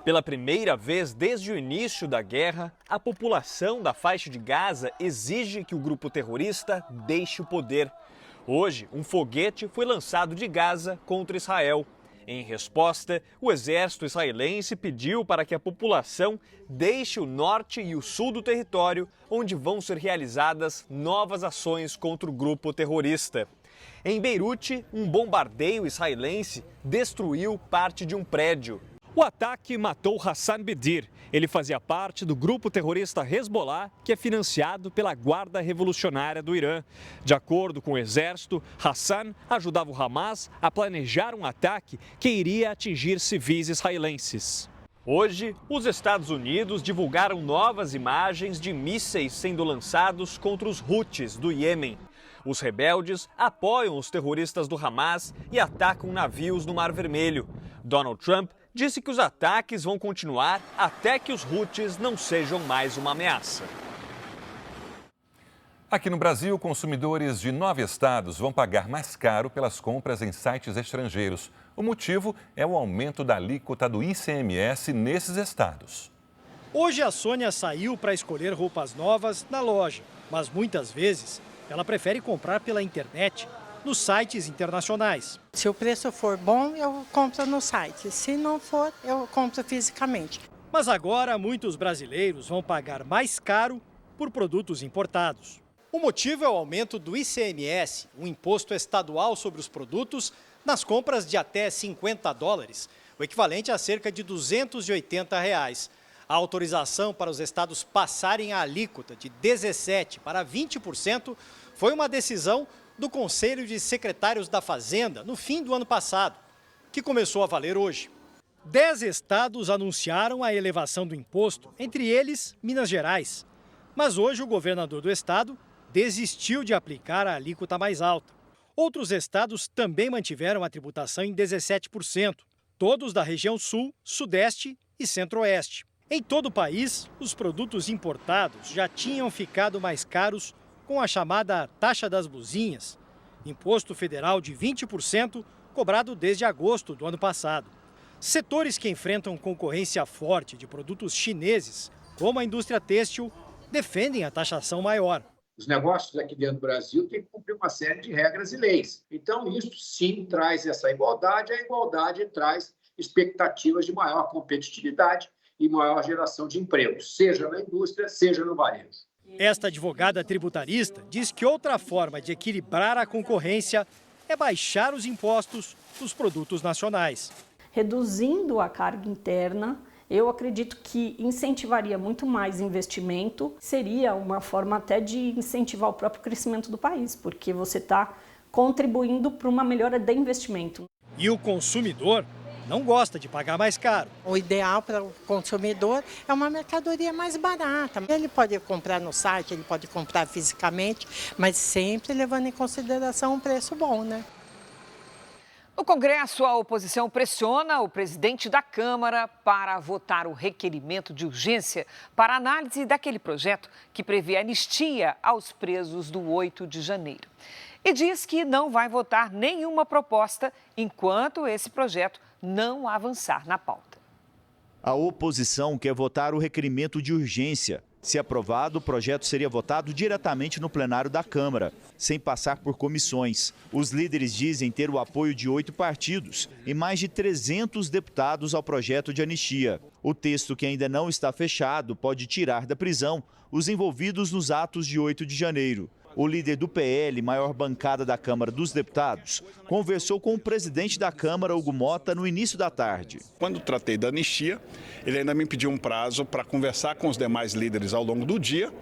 Pela primeira vez desde o início da guerra, a população da faixa de Gaza exige que o grupo terrorista deixe o poder. Hoje, um foguete foi lançado de Gaza contra Israel. Em resposta, o exército israelense pediu para que a população deixe o norte e o sul do território, onde vão ser realizadas novas ações contra o grupo terrorista. Em Beirute, um bombardeio israelense destruiu parte de um prédio. O ataque matou Hassan Bedir. Ele fazia parte do grupo terrorista Hezbollah, que é financiado pela Guarda Revolucionária do Irã. De acordo com o exército, Hassan ajudava o Hamas a planejar um ataque que iria atingir civis israelenses. Hoje, os Estados Unidos divulgaram novas imagens de mísseis sendo lançados contra os Houthis do Iêmen. Os rebeldes apoiam os terroristas do Hamas e atacam navios no Mar Vermelho. Donald Trump disse que os ataques vão continuar até que os Houthis não sejam mais uma ameaça. Aqui no Brasil, consumidores de 9 estados vão pagar mais caro pelas compras em sites estrangeiros. O motivo é o aumento da alíquota do ICMS nesses estados. Hoje a Sônia saiu para escolher roupas novas na loja, mas muitas vezes ela prefere comprar pela internet, nos sites internacionais. Se o preço for bom, eu compro no site. Se não for, eu compro fisicamente. Mas agora muitos brasileiros vão pagar mais caro por produtos importados. O motivo é o aumento do ICMS, um imposto estadual sobre os produtos, nas compras de até $50, o equivalente a cerca de R$ 280. A autorização para os estados passarem a alíquota de 17% para 20% foi uma decisão do Conselho de Secretários da Fazenda no fim do ano passado, que começou a valer hoje. 10 estados anunciaram a elevação do imposto, entre eles Minas Gerais. Mas hoje o governador do estado desistiu de aplicar a alíquota mais alta. Outros estados também mantiveram a tributação em 17%, todos da região sul, sudeste e centro-oeste. Em todo o país, os produtos importados já tinham ficado mais caros com a chamada taxa das blusinhas, imposto federal de 20% cobrado desde agosto do ano passado. Setores que enfrentam concorrência forte de produtos chineses, como a indústria têxtil, defendem a taxação maior. Os negócios aqui dentro do Brasil têm que cumprir uma série de regras e leis. Então, isso sim traz essa igualdade. A igualdade traz expectativas de maior competitividade e maior geração de empregos, seja na indústria, seja no varejo. Esta advogada tributarista diz que outra forma de equilibrar a concorrência é baixar os impostos dos produtos nacionais. Reduzindo a carga interna, eu acredito que incentivaria muito mais investimento, seria uma forma até de incentivar o próprio crescimento do país, porque você está contribuindo para uma melhora de investimento. E o consumidor não gosta de pagar mais caro. O ideal para o consumidor é uma mercadoria mais barata. Ele pode comprar no site, ele pode comprar fisicamente, mas sempre levando em consideração um preço bom, né? No Congresso, a oposição pressiona o presidente da Câmara para votar o requerimento de urgência para análise daquele projeto que prevê anistia aos presos do 8 de janeiro. E diz que não vai votar nenhuma proposta enquanto esse projeto não avançar na pauta. A oposição quer votar o requerimento de urgência. Se aprovado, o projeto seria votado diretamente no plenário da Câmara, sem passar por comissões. Os líderes dizem ter o apoio de 8 partidos e mais de 300 deputados ao projeto de anistia. O texto, que ainda não está fechado, pode tirar da prisão os envolvidos nos atos de 8 de janeiro. O líder do PL, maior bancada da Câmara dos Deputados, conversou com o presidente da Câmara, Hugo Mota, no início da tarde. Quando tratei da anistia, ele ainda me pediu um prazo para conversar com os demais líderes ao longo do dia,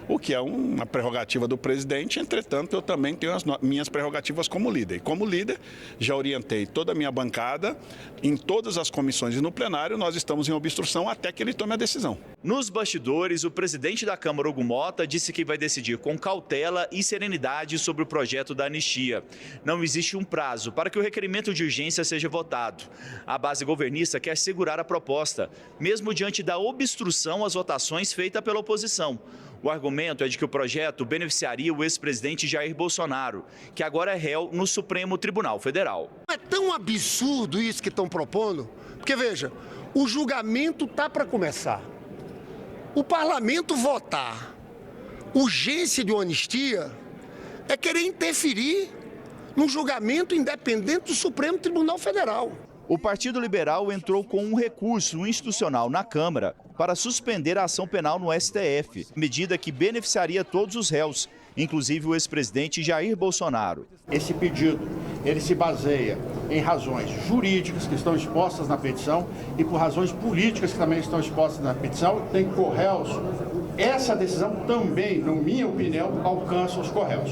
o que é uma prerrogativa do presidente. Entretanto, eu também tenho as minhas prerrogativas como líder. E como líder, já orientei toda a minha bancada em todas as comissões e no plenário. Nós estamos em obstrução até que ele tome a decisão. Nos bastidores, o presidente da Câmara, Hugo Mota, disse que vai decidir com cautela e serenidade sobre o projeto da anistia. Não existe um prazo para que o requerimento de urgência seja votado. A base governista quer segurar a proposta, mesmo diante da obstrução às votações feita pela oposição. O argumento é de que o projeto beneficiaria o ex-presidente Jair Bolsonaro, que agora é réu no Supremo Tribunal Federal. É tão absurdo isso que estão propondo, porque veja, o julgamento está para começar. O parlamento votar urgência de uma anistia é querer interferir no julgamento independente do Supremo Tribunal Federal. O Partido Liberal entrou com um recurso institucional na Câmara para suspender a ação penal no STF, medida que beneficiaria todos os réus, inclusive o ex-presidente Jair Bolsonaro. Esse pedido, ele se baseia em razões jurídicas que estão expostas na petição e por razões políticas que também estão expostas na petição, tem corréus. Essa decisão também, na minha opinião, alcança os corréus.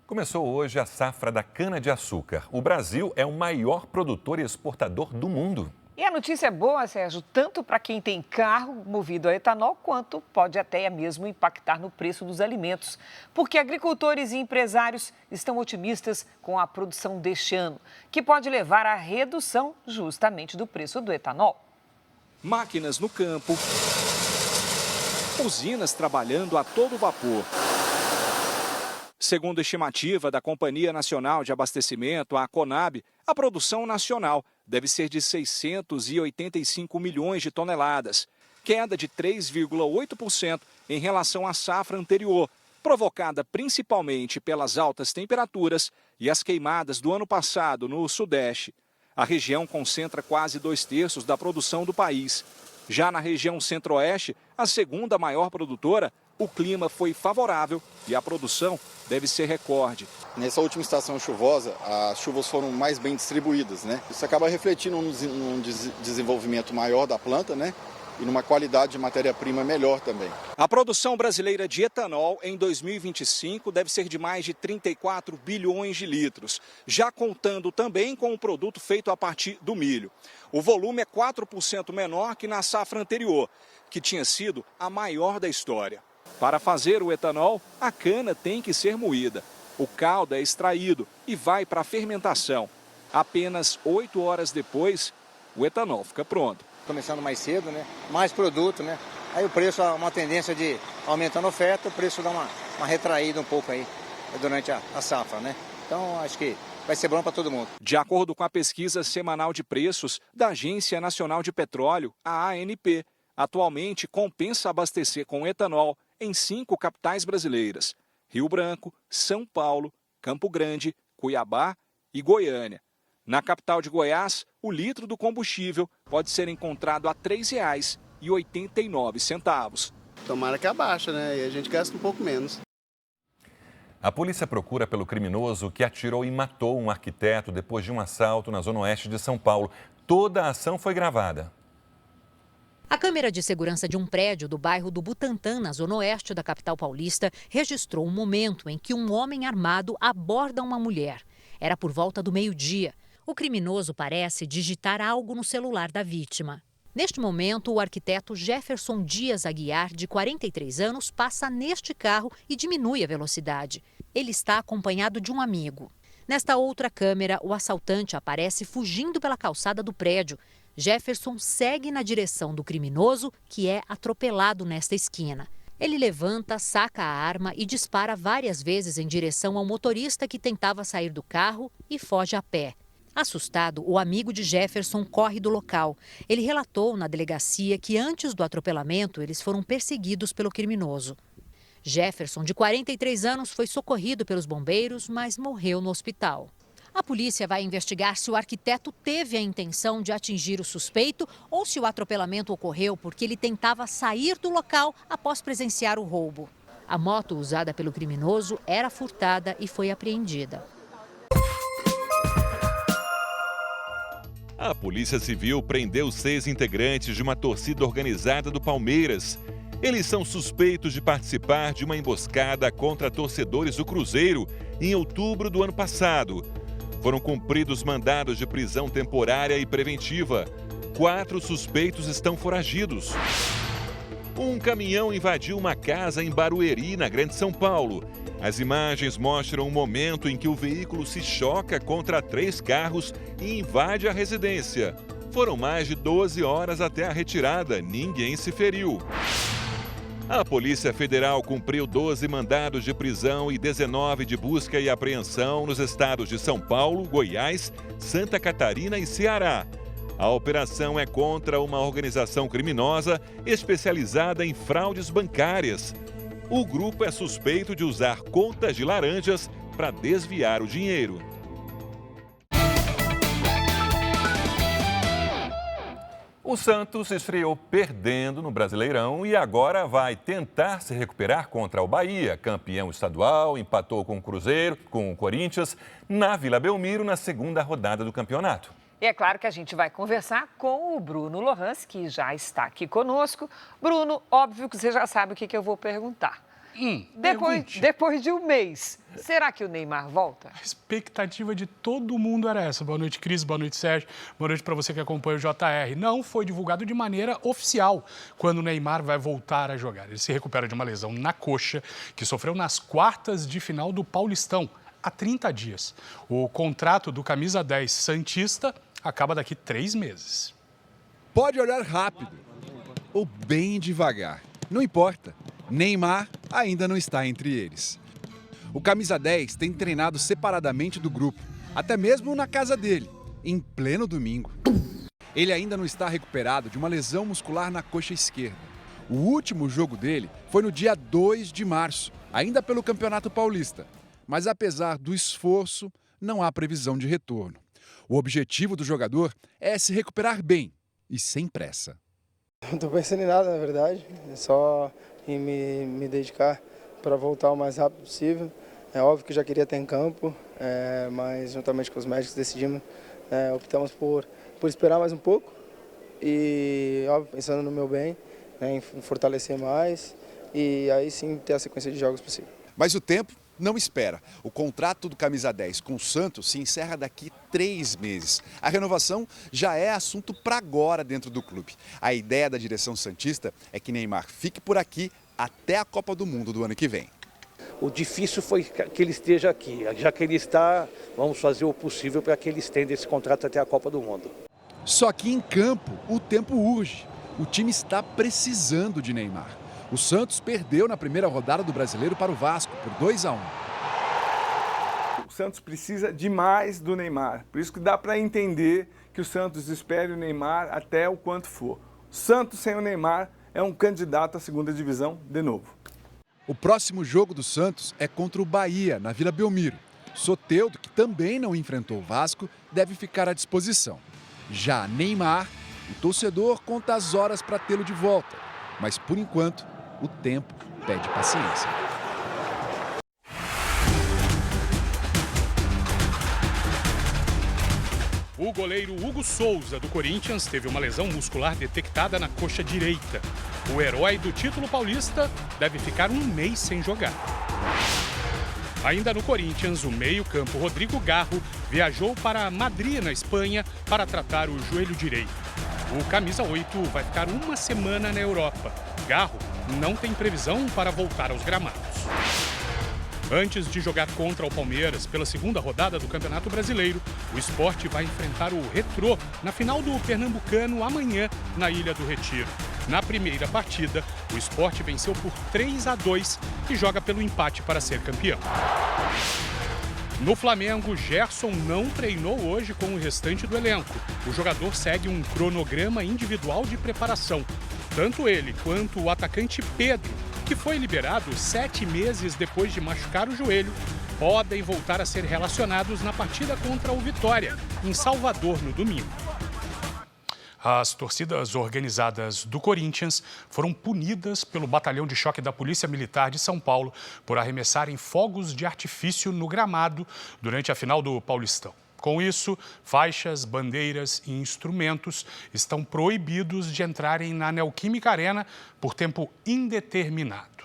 Começou hoje a safra da cana-de-açúcar. O Brasil é o maior produtor e exportador do mundo. E a notícia é boa, Sérgio, tanto para quem tem carro movido a etanol, quanto pode até mesmo impactar no preço dos alimentos. Porque agricultores e empresários estão otimistas com a produção deste ano, que pode levar à redução justamente do preço do etanol. Máquinas no campo, usinas trabalhando a todo vapor. Segundo a estimativa da Companhia Nacional de Abastecimento, a Conab, a produção nacional deve ser de 685 milhões de toneladas, queda de 3,8% em relação à safra anterior, provocada principalmente pelas altas temperaturas e as queimadas do ano passado no Sudeste. A região concentra quase 2/3 da produção do país. Já na região Centro-Oeste, a segunda maior produtora, o clima foi favorável e a produção deve ser recorde. Nessa última estação chuvosa, as chuvas foram mais bem distribuídas, né? Isso acaba refletindo num desenvolvimento maior da planta, né? E numa qualidade de matéria-prima melhor também. A produção brasileira de etanol em 2025 deve ser de mais de 34 bilhões de litros, já contando também com o produto feito a partir do milho. O volume é 4% menor que na safra anterior, que tinha sido a maior da história. Para fazer o etanol, a cana tem que ser moída. O caldo é extraído e vai para a fermentação. Apenas 8 horas depois, o etanol fica pronto. Começando mais cedo, né? Mais produto, né? Aí o preço, uma tendência de aumentando a oferta, o preço dá uma retraída um pouco aí durante a safra, né? Então, acho que vai ser bom para todo mundo. De acordo com a pesquisa semanal de preços da Agência Nacional de Petróleo, a ANP, atualmente compensa abastecer com etanol em 5 capitais brasileiras: Rio Branco, São Paulo, Campo Grande, Cuiabá e Goiânia. Na capital de Goiás, o litro do combustível pode ser encontrado a R$ 3,89. Tomara que abaixa, né? E a gente gasta um pouco menos. A polícia procura pelo criminoso que atirou e matou um arquiteto depois de um assalto na zona oeste de São Paulo. Toda a ação foi gravada. A câmera de segurança de um prédio do bairro do Butantã, na zona oeste da capital paulista, registrou um momento em que um homem armado aborda uma mulher. Era por volta do meio-dia. O criminoso parece digitar algo no celular da vítima. Neste momento, o arquiteto Jefferson Dias Aguiar, de 43 anos, passa neste carro e diminui a velocidade. Ele está acompanhado de um amigo. Nesta outra câmera, o assaltante aparece fugindo pela calçada do prédio. Jefferson segue na direção do criminoso, que é atropelado nesta esquina. Ele levanta, saca a arma e dispara várias vezes em direção ao motorista que tentava sair do carro e foge a pé. Assustado, o amigo de Jefferson corre do local. Ele relatou na delegacia que antes do atropelamento eles foram perseguidos pelo criminoso. Jefferson, de 43 anos, foi socorrido pelos bombeiros, mas morreu no hospital. A polícia vai investigar se o arquiteto teve a intenção de atingir o suspeito ou se o atropelamento ocorreu porque ele tentava sair do local após presenciar o roubo. A moto usada pelo criminoso era furtada e foi apreendida. A Polícia Civil prendeu 6 integrantes de uma torcida organizada do Palmeiras. Eles são suspeitos de participar de uma emboscada contra torcedores do Cruzeiro em outubro do ano passado. Foram cumpridos mandados de prisão temporária e preventiva. 4 suspeitos estão foragidos. Um caminhão invadiu uma casa em Barueri, na Grande São Paulo. As imagens mostram o momento em que o veículo se choca contra 3 carros e invade a residência. Foram mais de 12 horas até a retirada, ninguém se feriu. A Polícia Federal cumpriu 12 mandados de prisão e 19 de busca e apreensão nos estados de São Paulo, Goiás, Santa Catarina e Ceará. A operação é contra uma organização criminosa especializada em fraudes bancárias. O grupo é suspeito de usar contas de laranjas para desviar o dinheiro. O Santos estreou perdendo no Brasileirão e agora vai tentar se recuperar contra o Bahia, campeão estadual, empatou com o Cruzeiro, com o Corinthians, na Vila Belmiro, na segunda rodada do campeonato. E é claro que a gente vai conversar com o Bruno Lohans, que já está aqui conosco. Bruno, óbvio que você já sabe o que eu vou perguntar. Depois de um mês, será que o Neymar volta? A expectativa de todo mundo era essa. Boa noite, Cris. Boa noite, Sérgio. Boa noite para você que acompanha o JR. Não foi divulgado de maneira oficial quando o Neymar vai voltar a jogar. Ele se recupera de uma lesão na coxa que sofreu nas quartas de final do Paulistão, há 30 dias. O contrato do camisa 10 santista acaba daqui 3 meses. Pode olhar rápido ou bem devagar, não importa. Neymar ainda não está entre eles. O camisa 10 tem treinado separadamente do grupo, até mesmo na casa dele, em pleno domingo. Ele ainda não está recuperado de uma lesão muscular na coxa esquerda. O último jogo dele foi no dia 2 de março, ainda pelo Campeonato Paulista. Mas apesar do esforço, não há previsão de retorno. O objetivo do jogador é se recuperar bem e sem pressa. Não estou pensando em nada, na verdade. É só me dedicar para voltar o mais rápido possível. É óbvio que eu já queria estar em campo, mas juntamente com os médicos decidimos, optamos por esperar mais um pouco e, óbvio, pensando no meu bem, em fortalecer mais e aí sim ter a sequência de jogos possível. Mas o tempo não espera. O contrato do camisa 10 com o Santos se encerra daqui 3 meses. A renovação já é assunto para agora dentro do clube. A ideia da direção santista é que Neymar fique por aqui até a Copa do Mundo do ano que vem. O difícil foi que ele esteja aqui. Já que ele está, vamos fazer o possível para que ele estenda esse contrato até a Copa do Mundo. Só que em campo, o tempo urge. O time está precisando de Neymar. O Santos perdeu na primeira rodada do Brasileiro para o Vasco por 2-1. O Santos precisa demais do Neymar, por isso que dá para entender que o Santos espere o Neymar até o quanto for. O Santos sem o Neymar é um candidato à segunda divisão de novo. O próximo jogo do Santos é contra o Bahia, na Vila Belmiro. Soteldo, que também não enfrentou o Vasco, deve ficar à disposição. Já Neymar, o torcedor conta as horas para tê-lo de volta. Mas, por enquanto, o tempo pede paciência. O goleiro Hugo Souza, do Corinthians, teve uma lesão muscular detectada na coxa direita. O herói do título paulista deve ficar um mês sem jogar. Ainda no Corinthians, o meio-campo Rodrigo Garro viajou para Madrid, na Espanha, para tratar o joelho direito. O camisa 8 vai ficar uma semana na Europa. Garro não tem previsão para voltar aos gramados. Antes de jogar contra o Palmeiras pela segunda rodada do Campeonato Brasileiro, o Sport vai enfrentar o Retrô na final do Pernambucano amanhã na Ilha do Retiro. Na primeira partida, o Sport venceu por 3-2 e joga pelo empate para ser campeão. No Flamengo, Gerson não treinou hoje com o restante do elenco. O jogador segue um cronograma individual de preparação. Tanto ele quanto o atacante Pedro, que foi liberado 7 meses depois de machucar o joelho, podem voltar a ser relacionados na partida contra o Vitória, em Salvador, no domingo. As torcidas organizadas do Corinthians foram punidas pelo Batalhão de Choque da Polícia Militar de São Paulo por arremessarem fogos de artifício no gramado durante a final do Paulistão. Com isso, faixas, bandeiras e instrumentos estão proibidos de entrarem na Neoquímica Arena por tempo indeterminado.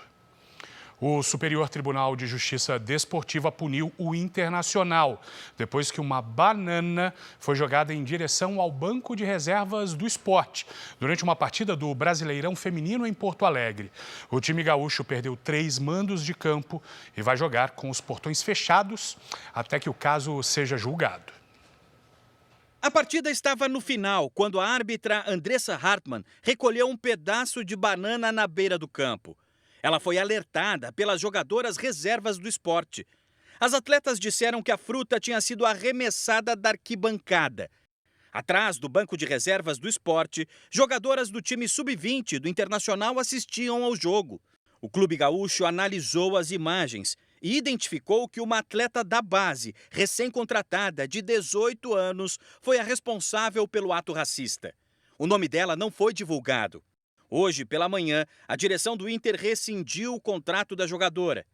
O Superior Tribunal de Justiça Desportiva puniu o Internacional, depois que uma banana foi jogada em direção ao banco de reservas do Sport, durante uma partida do Brasileirão Feminino em Porto Alegre. O time gaúcho perdeu 3 mandos de campo e vai jogar com os portões fechados até que o caso seja julgado. A partida estava no final, quando a árbitra Andressa Hartmann recolheu um pedaço de banana na beira do campo. Ela foi alertada pelas jogadoras reservas do Sport. As atletas disseram que a fruta tinha sido arremessada da arquibancada. Atrás do banco de reservas do Sport, jogadoras do time sub-20 do Internacional assistiam ao jogo. O clube gaúcho analisou as imagens e identificou que uma atleta da base, recém-contratada, de 18 anos, foi a responsável pelo ato racista. O nome dela não foi divulgado. Hoje, pela manhã, a direção do Inter rescindiu o contrato da jogadora.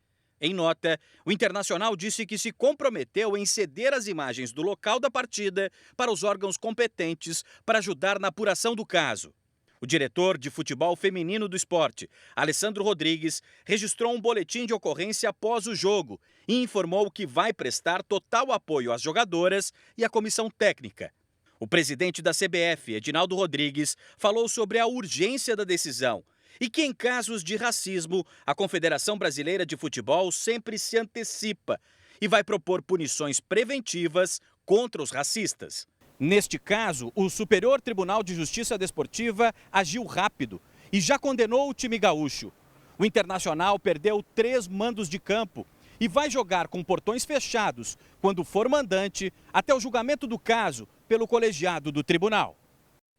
Em nota, o Internacional disse que se comprometeu em ceder as imagens do local da partida para os órgãos competentes para ajudar na apuração do caso. O diretor de futebol feminino do Sport, Alessandro Rodrigues, registrou um boletim de ocorrência após o jogo e informou que vai prestar total apoio às jogadoras e à comissão técnica. O presidente da CBF, Edinaldo Rodrigues, falou sobre a urgência da decisão e que, em casos de racismo, a Confederação Brasileira de Futebol sempre se antecipa e vai propor punições preventivas contra os racistas. Neste caso, o Superior Tribunal de Justiça Desportiva agiu rápido e já condenou o time gaúcho. O Internacional perdeu 3 mandos de campo e vai jogar com portões fechados quando for mandante até o julgamento do caso pelo colegiado do tribunal.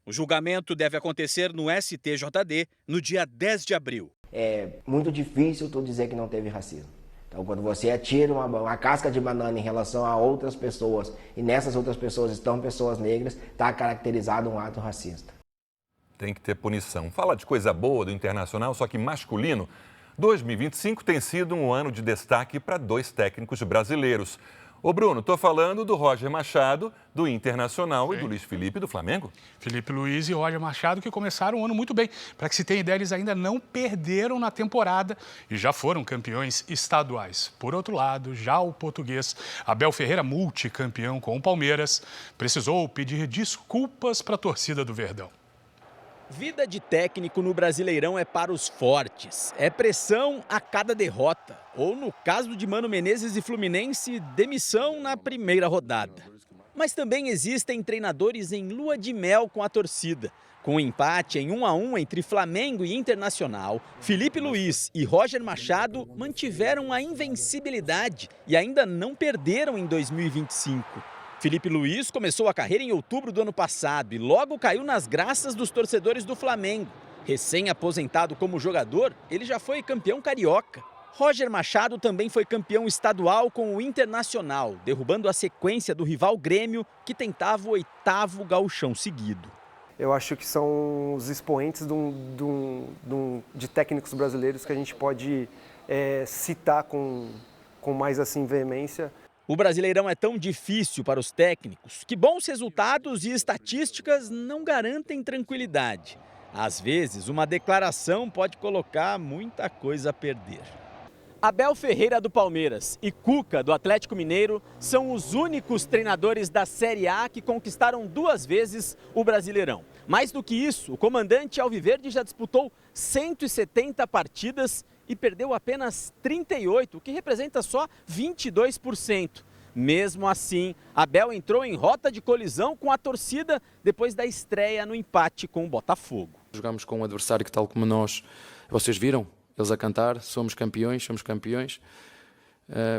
O julgamento deve acontecer no STJD no dia 10 de abril. É muito difícil tu dizer que não teve racismo. Então, quando você atira uma casca de banana em relação a outras pessoas e nessas outras pessoas estão pessoas negras, está caracterizado um ato racista. Tem que ter punição. Fala de coisa boa do Internacional, só que masculino. 2025 tem sido um ano de destaque para 2 técnicos brasileiros. Ô Bruno, estou falando do Roger Machado, do Internacional, e do Luiz Felipe, do Flamengo. Felipe Luiz e Roger Machado, que começaram o ano muito bem. Para que se tenha ideia, eles ainda não perderam na temporada e já foram campeões estaduais. Por outro lado, já o português Abel Ferreira, multicampeão com o Palmeiras, precisou pedir desculpas para a torcida do Verdão. Vida de técnico no Brasileirão é para os fortes. É pressão a cada derrota. Ou, no caso de Mano Menezes e Fluminense, demissão na primeira rodada. Mas também existem treinadores em lua de mel com a torcida. Com um empate em 1-1 entre Flamengo e Internacional, Felipe Luiz e Roger Machado mantiveram a invencibilidade e ainda não perderam em 2025. Felipe Luiz começou a carreira em outubro do ano passado e logo caiu nas graças dos torcedores do Flamengo. Recém-aposentado como jogador, ele já foi campeão carioca. Roger Machado também foi campeão estadual com o Internacional, derrubando a sequência do rival Grêmio, que tentava o 8º gauchão seguido. Eu acho que são os expoentes de técnicos brasileiros que a gente pode citar com mais assim veemência. O Brasileirão é tão difícil para os técnicos que bons resultados e estatísticas não garantem tranquilidade. Às vezes, uma declaração pode colocar muita coisa a perder. Abel Ferreira do Palmeiras e Cuca do Atlético Mineiro são os únicos treinadores da Série A que conquistaram 2 vezes o Brasileirão. Mais do que isso, o comandante Alviverde já disputou 170 partidas e perdeu apenas 38, o que representa só 22%. Mesmo assim, Abel entrou em rota de colisão com a torcida depois da estreia no empate com o Botafogo. Jogamos com um adversário que, tal como nós, vocês viram, eles a cantar, somos campeões.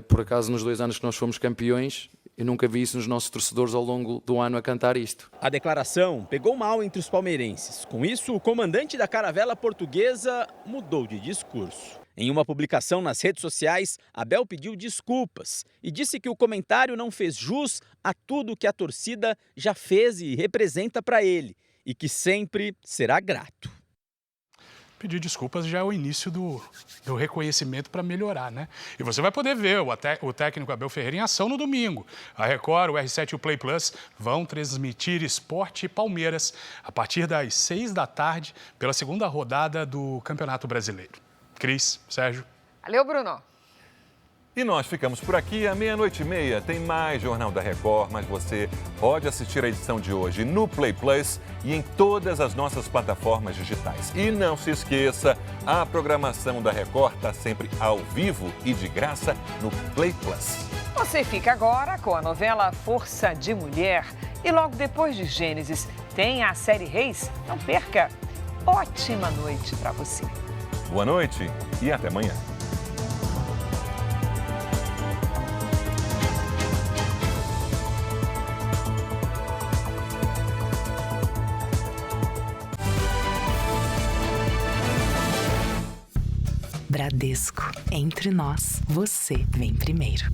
Por acaso, nos 2 anos que nós fomos campeões, eu nunca vi isso nos nossos torcedores ao longo do ano a cantar isto. A declaração pegou mal entre os palmeirenses. Com isso, o comandante da caravela portuguesa mudou de discurso. Em uma publicação nas redes sociais, Abel pediu desculpas e disse que o comentário não fez jus a tudo que a torcida já fez e representa para ele, e que sempre será grato. Pedir desculpas já é o início do reconhecimento para melhorar, né? E você vai poder ver o técnico Abel Ferreira em ação no domingo. A Record, o R7 e o Play Plus vão transmitir Sport e Palmeiras a partir das 6 da tarde pela 2ª rodada do Campeonato Brasileiro. Cris, Sérgio. Valeu, Bruno. E nós ficamos por aqui. À 00:30 tem mais Jornal da Record, mas você pode assistir a edição de hoje no Play Plus e em todas as nossas plataformas digitais. E não se esqueça, a programação da Record está sempre ao vivo e de graça no Play Plus. Você fica agora com a novela Força de Mulher. E logo depois de Gênesis tem a série Reis. Não perca. Ótima noite para você. Boa noite e até amanhã. Bradesco. Entre nós, você vem primeiro.